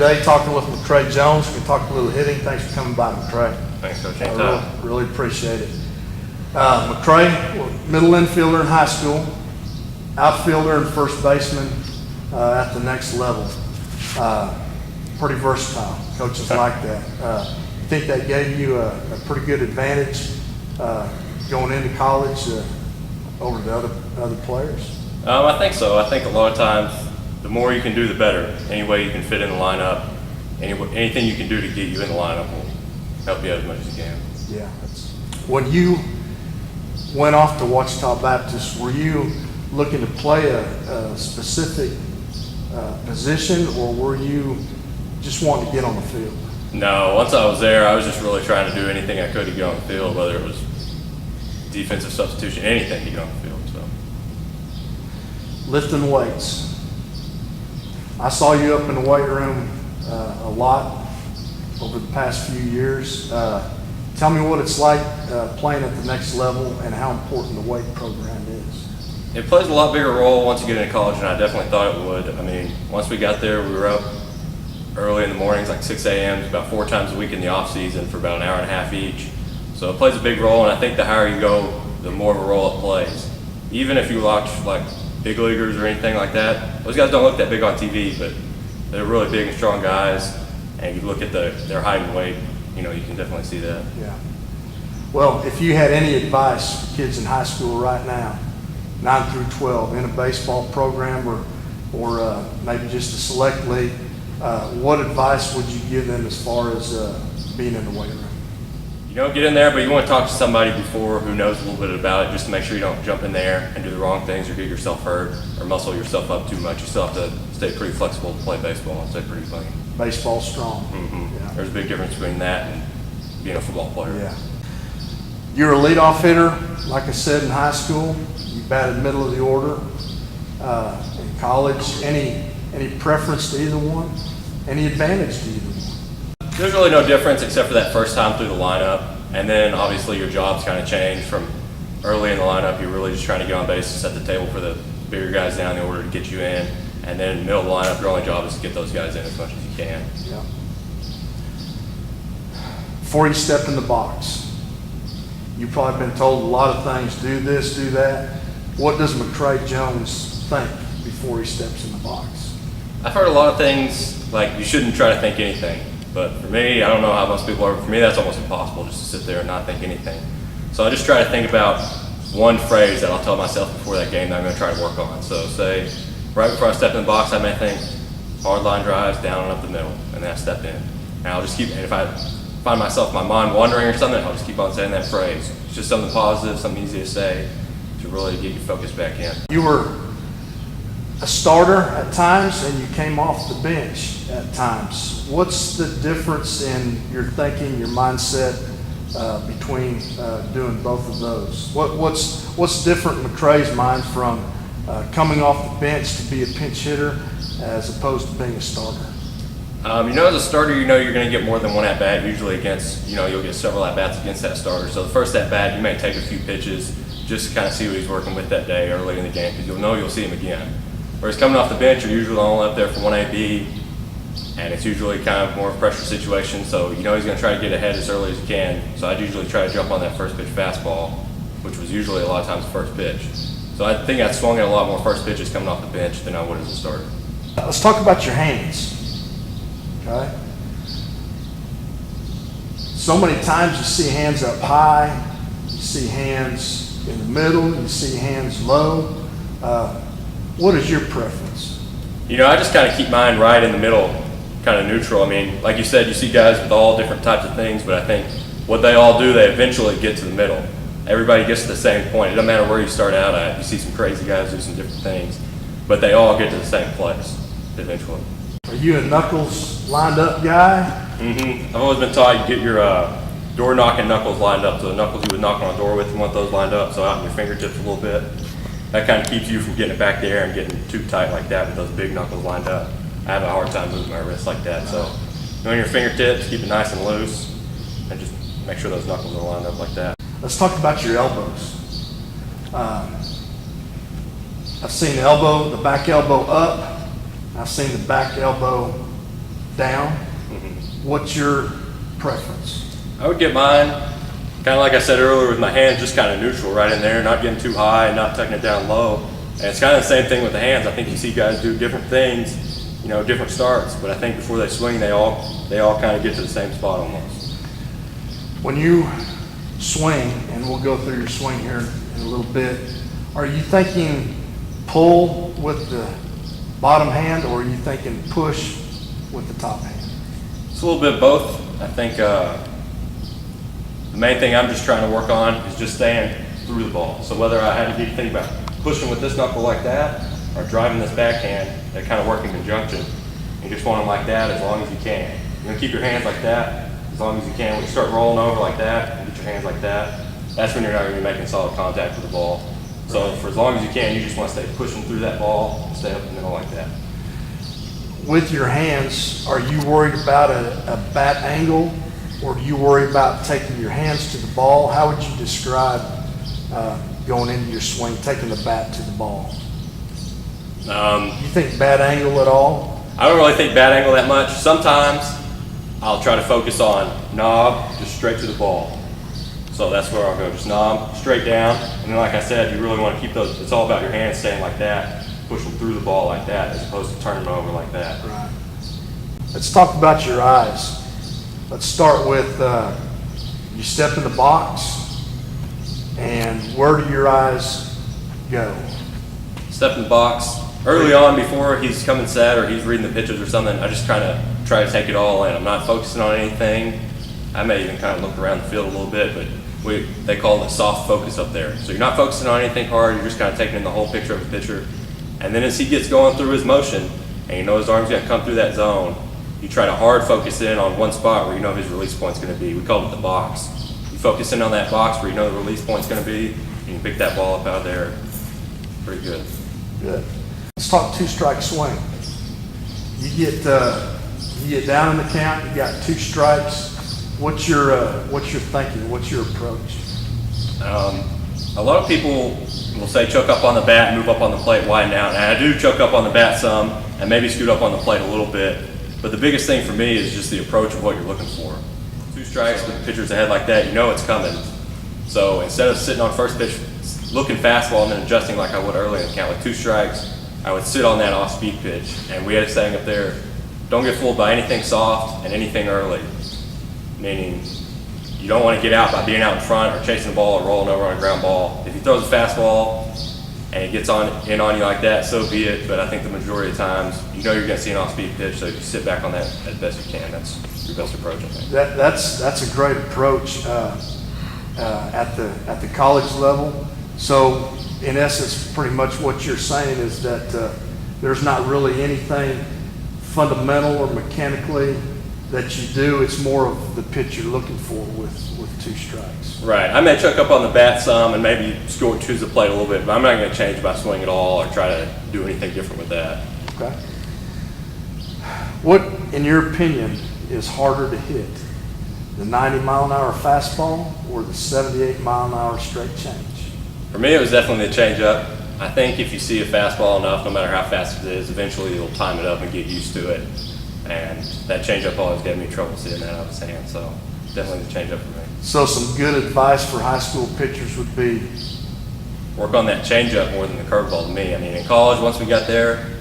today talking with McCrae Jones. We talked a little hitting. Thanks for coming by, McCrae. Thanks, Coach. I really appreciate it. McCrae, middle infielder in high school, outfielder and first baseman at the next level. Pretty versatile. Coaches like that. I think that gave you a pretty good advantage going into college over the other players. I think so. I think a lot of times the more you can do, the better. Any way you can fit in the lineup, anything you can do to get you in the lineup will help you out as much as you can. Yeah. When you went off to Ouachita Baptist, were you looking to play a specific position, or were you just wanting to get on the field? No, once I was there, I was just really trying to do anything I could to get on the field, whether it was defensive substitution, anything to get on the field. So, lifting weights. I saw you up in the weight room a lot over the past few years. Tell me what it's like playing at the next level and how important the weight program is. it plays a lot bigger role once you get into college than I definitely thought it would. I mean, once we got there, we were up early in the mornings, like 6 a.m., about 4 times a week in the off season for about an hour and a half each. So it plays a big role, and I think the higher you go, the more of a role it plays. Even if you watch like big leaguers or anything like that, those guys don't look that big on TV, but they're really big and strong guys. And you look at their height and weight, you can definitely see that. Yeah. Well, if you had any advice for kids in high school right now, 9 through 12, in a baseball program or maybe just a select league, what advice would you give them as far as being in the weight room? Get in there, but you want to talk to somebody before who knows a little bit about it, just to make sure you don't jump in there and do the wrong things or get yourself hurt or muscle yourself up too much. You still have to stay pretty flexible to play baseball and stay pretty clean. Baseball strong. Mm-hmm. Yeah. There's a big difference between that and being a football player. Yeah. You're a leadoff hitter, like I said, in high school. You batted middle of the order. In college, any preference to either one? Any advantage to either one? There's really no difference except for that first time through the lineup, and then obviously your job's kind of changed from early in the lineup. You're really just trying to get on base and set the table for the bigger guys down in order to get you in, and then in the middle of the lineup, your only job is to get those guys in as much as you can. Yeah. Before you step in the box, you've probably been told a lot of things, do this, do that. What does McCrae Jones think before he steps in the box? I've heard a lot of things like you shouldn't try to think anything. But for me, I don't know how most people are. For me, that's almost impossible just to sit there and not think anything. So I just try to think about one phrase that I'll tell myself before that game that I'm going to try to work on. So say, right before I step in the box, I may think, hard line drives, down and up the middle, and then I step in. And I'll just keep, and if I find myself, my mind wandering or something, I'll just keep on saying that phrase. It's just something positive, something easy to say to really get your focus back in. You were a starter at times and you came off the bench at times. What's the difference in your thinking, your mindset between doing both of those? What's different in McCrae's mind from coming off the bench to be a pinch hitter as opposed to being a starter? As a starter, you're going to get more than one at-bat, usually against, you'll get several at-bats against that starter. So the first at-bat, you may take a few pitches just to kind of see what he's working with that day early in the game, because you'll see him again. Whereas coming off the bench, you're usually only up there for one AB, and it's usually kind of more of a pressure situation. So he's going to try to get ahead as early as he can. So I'd usually try to jump on that first pitch fastball, which was usually a lot of times the first pitch. So I think I swung at a lot more first pitches coming off the bench than I would as a starter. Let's talk about your hands. Okay. So many times you see hands up high, you see hands in the middle, you see hands low. What is your preference? I just kind of keep mine right in the middle, kind of neutral. I mean, like you said, you see guys with all different types of things, but I think what they all do, they eventually get to the middle. Everybody gets to the same point. It doesn't matter where you start out at. You see some crazy guys do some different things, but they all get to the same place eventually. Are you a knuckles lined up guy? Mm-hmm. I've always been taught you get your door knocking knuckles lined up. So the knuckles you would knock on a door with, you want those lined up, so out in your fingertips a little bit. That kind of keeps you from getting it back there and getting too tight like that with those big knuckles lined up. I have a hard time moving my wrist like that. So on your fingertips, keep it nice and loose, and just make sure those knuckles are lined up like that. Let's talk about your elbows. I've seen the back elbow up. I've seen the back elbow down. What's your preference? I would get mine, kind of like I said earlier, with my hands just kind of neutral right in there, not getting too high and not tucking it down low. And it's kind of the same thing with the hands. I think you see guys do different things, you know, different starts, but I think before they swing, they all kind of get to the same spot almost. When you swing, and we'll go through your swing here in a little bit, are you thinking pull with the bottom hand, or are you thinking push with the top hand? It's a little bit of both. I think the main thing I'm just trying to work on is just staying through the ball. So whether I had to be thinking about pushing with this knuckle like that or driving this backhand, they kind of work in conjunction. You just want them like that as long as you can. You're going to keep your hands like that as long as you can. When you start rolling over like that and get your hands like that, that's when you're not going to be making solid contact with the ball. So for as long as you can, you just want to stay pushing through that ball and stay up in the middle like that. With your hands, are you worried about a bat angle, or do you worry about taking your hands to the ball? How would you describe going into your swing, taking the bat to the ball? You think bat angle at all? I don't really think bat angle that much. Sometimes I'll try to focus on knob, just straight to the ball. So that's where I'll go, just knob, straight down. And then like I said, you really want to keep those, it's all about your hands staying like that, push them through the ball like that, as opposed to turning them over like that. Right. Let's talk about your eyes. Let's start with, you step in the box, and where do your eyes go? Step in the box. Early on, before he's coming set or he's reading the pitches or something, I just kind of try to take it all in. I'm not focusing on anything. I may even kind of look around the field a little bit, but they call it soft focus up there. So you're not focusing on anything hard, you're just kind of taking in the whole picture of the pitcher. And then as he gets going through his motion, and you know his arm's gonna come through that zone, you try to hard focus in on one spot where you know his release point's gonna be. We call it the box. You focus in on that box where you know the release point's gonna be, and you pick that ball up out of there. Pretty good. Good. Let's talk two-strike swing. You get down in the count, you got 2 strikes. What's your thinking? What's your approach? A lot of people will say choke up on the bat, move up on the plate, widen out. And I do choke up on the bat some and maybe scoot up on the plate a little bit. But the biggest thing for me is just the approach of what you're looking for. 2 strikes with the pitcher's ahead like that, you know it's coming. So instead of sitting on first pitch looking fastball and then adjusting like I would early in the count with 2 strikes, I would sit on that off-speed pitch. And we had a saying up there, don't get fooled by anything soft and anything early. Meaning, you don't want to get out by being out in front or chasing the ball or rolling over on a ground ball. If he throws a fastball and it gets in on you like that, so be it. But I think the majority of times, you know you're going to see an off-speed pitch, so you sit back on that as best you can. That's your best approach, I think. That's a great approach at the college level. So, in essence, pretty much what you're saying is that there's not really anything fundamental or mechanically that you do. It's more of the pitch you're looking for with 2 strikes. Right. I may choke up on the bat some and maybe choose the plate a little bit, but I'm not going to change my swing at all or try to do anything different with that. Okay. What, in your opinion, is harder to hit? The 90-mile-an-hour fastball or the 78-mile-an-hour straight change? For me, it was definitely the changeup. I think if you see a fastball enough, no matter how fast it is, eventually you'll time it up and get used to it. And that changeup always gave me trouble seeing that out of his hand, so definitely the changeup for me. So some good advice for high school pitchers would be? Work on that changeup more than the curveball to me. I mean, in college, once we got there,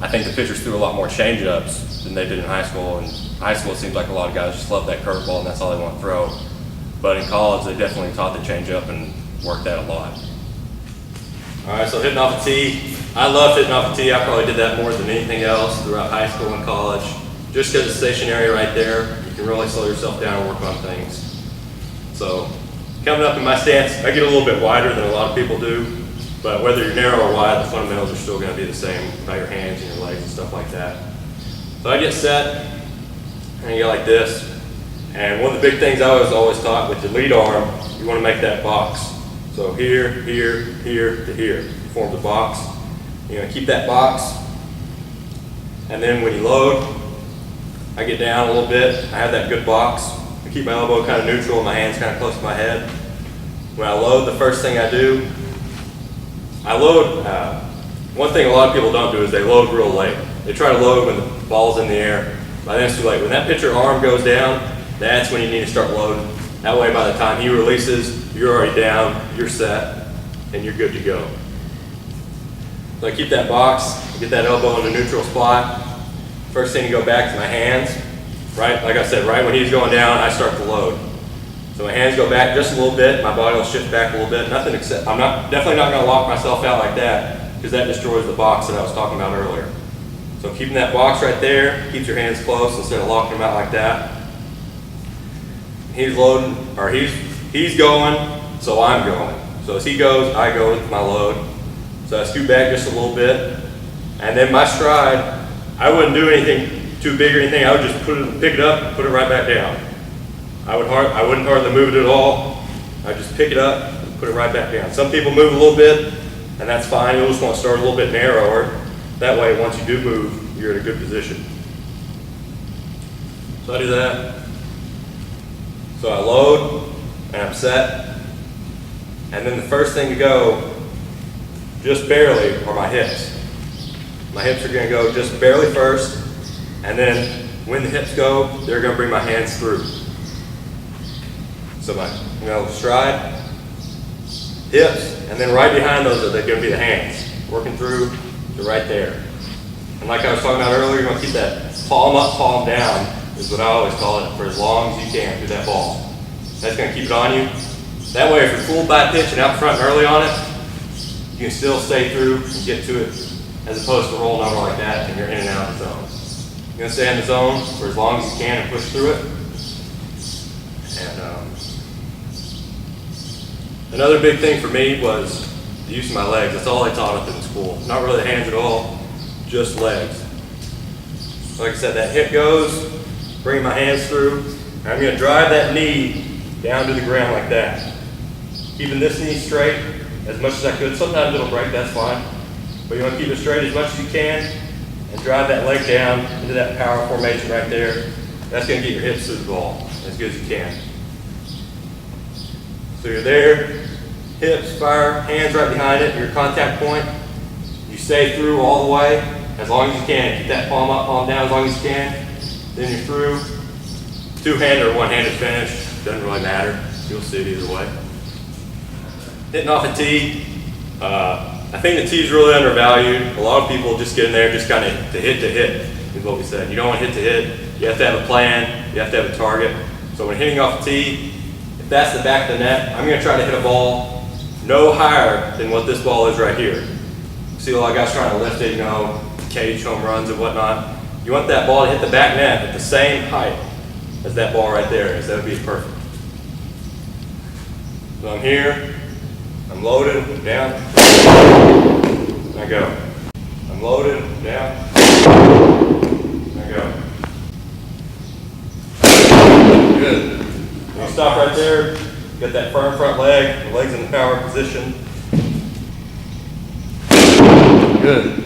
I think the pitchers threw a lot more changeups than they did in high school. And high school, it seems like a lot of guys just love that curveball and that's all they want to throw. But in college, they definitely taught the changeup and worked that a lot. All right, so hitting off the tee. I loved hitting off the tee. I probably did that more than anything else throughout high school and college. Just because it's stationary right there, you can really slow yourself down and work on things. So coming up in my stance, I get a little bit wider than a lot of people do, but whether you're narrow or wide, the fundamentals are still going to be the same about your hands and your legs and stuff like that. So I get set, and you go like this. And one of the big things I was always taught with your lead arm, you want to make that box. So here, here, here to here, form the box. You're going to keep that box, and then when you load, I get down a little bit. I have that good box. I keep my elbow kind of neutral and my hands kind of close to my head. When I load, the first thing I do, I load. One thing a lot of people don't do is they load real late. They try to load when the ball's in the air, by then it's too late. When that pitcher arm goes down, that's when you need to start loading. That way by the time he releases, you're already down, you're set, and you're good to go. So I keep that box, get that elbow in the neutral spot. First thing to go back to my hands, right? Like I said, right when he's going down, I start to load. So my hands go back just a little bit, my body will shift back a little bit. Nothing except, definitely not gonna lock myself out like that, because that destroys the box that I was talking about earlier. So keeping that box right there, keeps your hands close instead of locking them out like that. He's loading, or he's going, so I'm going. So as he goes, I go with my load. So I scoot back just a little bit. And then my stride, I wouldn't do anything too big or anything. I would just pick it up and put it right back down. I wouldn't hardly move it at all. I'd just pick it up and put it right back down. Some people move a little bit, and that's fine. You'll just want to start a little bit narrower. That way, once you do move, you're in a good position. So I do that. So I load, and I'm set. And then the first thing to go, just barely, are my hips. My hips are going to go just barely first, and then when the hips go, they're going to bring my hands through. So I'm going to stride, hips, and then right behind those are going to be the hands, working through to right there. And like I was talking about earlier, you're going to keep that palm up, palm down, is what I always call it, for as long as you can through that ball. That's going to keep it on you. That way, if you're fooled by a pitch and out front and early on it, you can still stay through and get to it, as opposed to rolling over like that and you're in and out of the zone. You're going to stay in the zone for as long as you can and push through it. And another big thing for me was the use of my legs. That's all they taught us in school. Not really the hands at all, just legs. Like I said, that hip goes, bring my hands through, and I'm going to drive that knee down to the ground like that. Keeping this knee straight as much as I could. Sometimes it'll break, that's fine. But you want to keep it straight as much as you can and drive that leg down into that power formation right there. That's going to get your hips to the ball as good as you can. So you're there, hips, fire, hands right behind it, your contact point. You stay through all the way as long as you can. Keep that palm up, palm down as long as you can. Then you're through. Two-handed or one-handed finish, doesn't really matter. You'll see it either way. Hitting off a tee. I think the tee is really undervalued. A lot of people just get in there just kind of to hit is what we said. You don't want to hit. You have to have a plan. You have to have a target. So when hitting off a tee, if that's the back of the net, I'm going to try to hit a ball no higher than what this ball is right here. See a lot of guys trying to lift it, you know, cage home runs and whatnot. You want that ball to hit the back net at the same height as that ball right there is. That would be perfect. So I'm here. I'm loaded, down, I go. I'm loaded, down, I go. Good. You stop right there, get that firm front leg, the legs in the power position. Good.